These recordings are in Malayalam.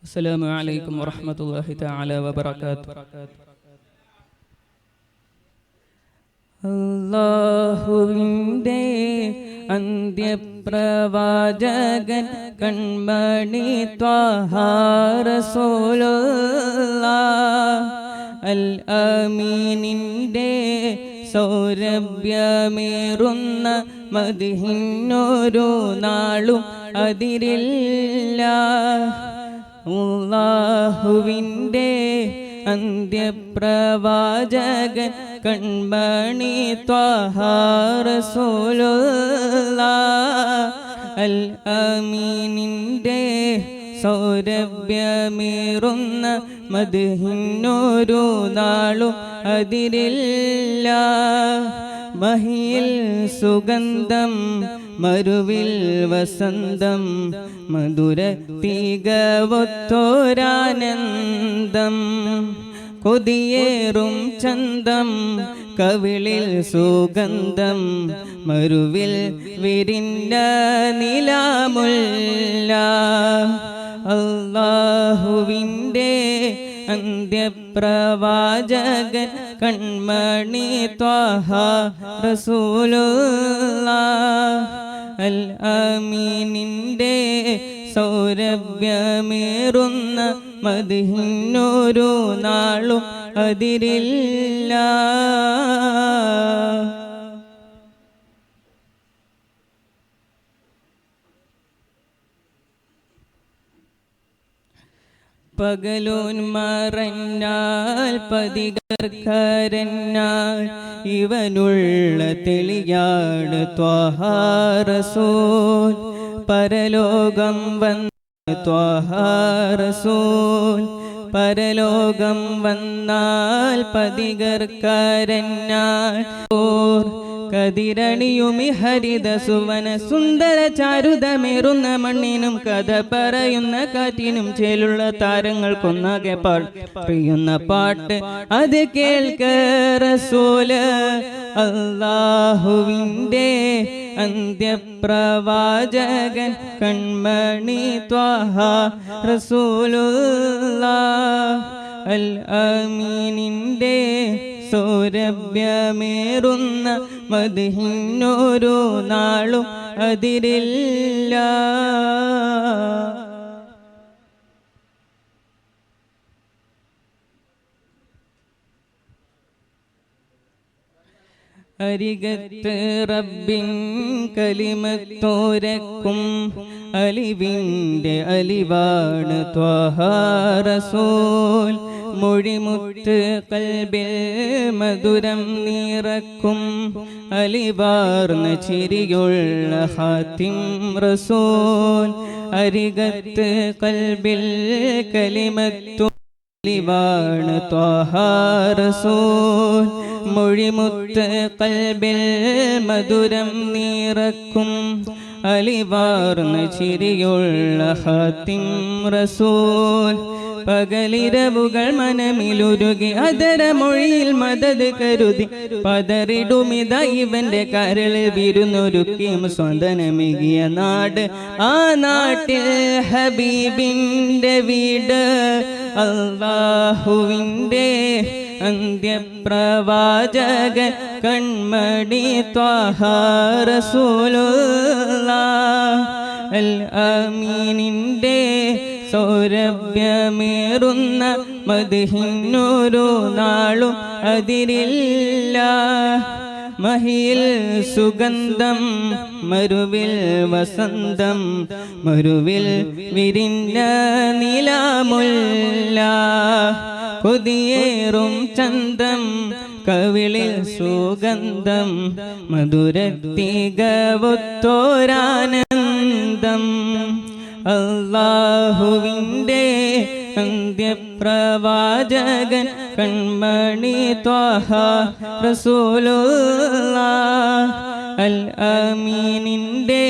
السلام عليكم ورحمة الله تعالى وبركاته. അല്ലാഹുവിൻ്റെ അന്ത്യപ്രവാചകൻ കൺമണി ത്വാഹ റസൂലുള്ളാഹ് അൽ അമീനിൻ്റെ സൗരഭ്യമേറുന്ന മദ്ഹിനൊരു നാളും അതിരില്ല. അല്ലാഹുവിൻ്റെ അന്ത്യപ്രവാചകൻ കൺമണി ത്വാഹ റസൂലുള്ളാഹ് അൽ അമീനിൻ്റെ സൗരഭ്യമേറുന്ന മദ്ഹിനൊരു നാളും അതിരില്ല. മഹിയിൽ സുഗന്ധം മരുവിൽ വസന്തം മധുര തികവൊത്തോരാനന്ദം കൊതിയേറും ചന്തം കവിളിൽ സുഗന്ധം മരുവിൽ വിരിഞ്ഞ നിലാമുല്ല. അല്ലാഹുവിൻ്റെ അന്ത്യപ്രവാചകൻ കൺമണി ത്വാഹ റസൂലുള്ളാഹ് അൽ അമീനിൻ്റെ സൗരഭ്യമേറുന്ന മദ്ഹിനൊരു നാളും അതിരില്ല. പകലോൻ മറഞ്ഞാൽ പതികർക്കരഞ്ഞാൽ ഇവനുള്ള തെളിയാണ് ത്വാഹ റസൂൽ. പരലോകം വന്ന ത്വാഹ റസൂൽ പരലോകം വന്നാൽ പതികർക്കരഞ്ഞാൽ കതിരണിയുമി ഹരിത സുവന സുന്ദര ചാരുതമേറുന്ന മണ്ണിനും കഥ പറയുന്ന കാറ്റിനും ചേലുള്ള താരങ്ങൾക്കൊന്നാകെ പാടുന്ന പാട്ട് അത് കേൾക്ക റസൂല്. അല്ലാഹുവിൻ്റെ അന്ത്യപ്രവാചകൻ കൺമണി ത്വാഹ റസൂലുള്ളാഹ് അൽ അമീനിൻ്റെ സൗരഭ്യമേറുന്ന മദ്ഹിനൊരു നാളും അതിരില്ല. അരികത്ത് റബ്ബിൻ കലിമത്തോരക്കും അലിവിൻ്റെ അലിവാണ് ത്വാഹ റസൂൽ. മൊഴിമുത്ത് കൽബിൽ മധുരം നിറക്കും അലിവാർന്ന ചിരിയുള്ള ഹാത്തിം റസൂൽ. അരികത്ത് കൽബിൽ കലിമത്തു അലിവാണ് ത്വാഹ റസൂൽ. മൊഴിമുത്ത് കൽബിൽ മധുരം നിറക്കും അലിവാർന്ന ചിരിയുള്ള ഹാത്തിം റസൂൽ. പകലിരവുകൾ മനമിലുരുകി അതരമൊഴിയിൽ മദത് കരുതി പതറിടുമിത ഇവന്റെ കരളിൽ വിരുന്നൊരുക്കിയും സ്വന്തനമികിയ നാട് ആ നാട്ടിൽ ഹബീബിന്റെ വീട്. അല്ലാഹുവിൻ്റെ അന്ത്യപ്രവാചകൻ കൺമണി ത്വാഹ റസൂലുള്ളാഹ് അൽ അമീനിൻ്റെ സൗരഭ്യമേറുന്ന മദ്ഹിനൊരു നാളും അതിരില്ല. മഹിയിൽ സുഗന്ധം മരുവിൽ വസന്തം മരുവിൽ വിരിഞ്ഞ നിലാമുല്ല കൊതിയേറും ചന്തം കവിളിൽ സുഗന്ധം മധുര തികവൊത്തോരാനന്ദം. അല്ലാഹുവിൻ്റെ അന്ത്യപ്രവാചകൻ കൺമണി ത്വാഹ റസൂലുള്ളാഹ് അൽ അമീനിൻ്റെ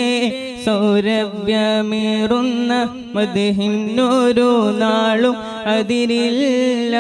സൗരഭ്യമേറുന്ന മദ്ഹിനൊരു നാളും അതിരില്ല.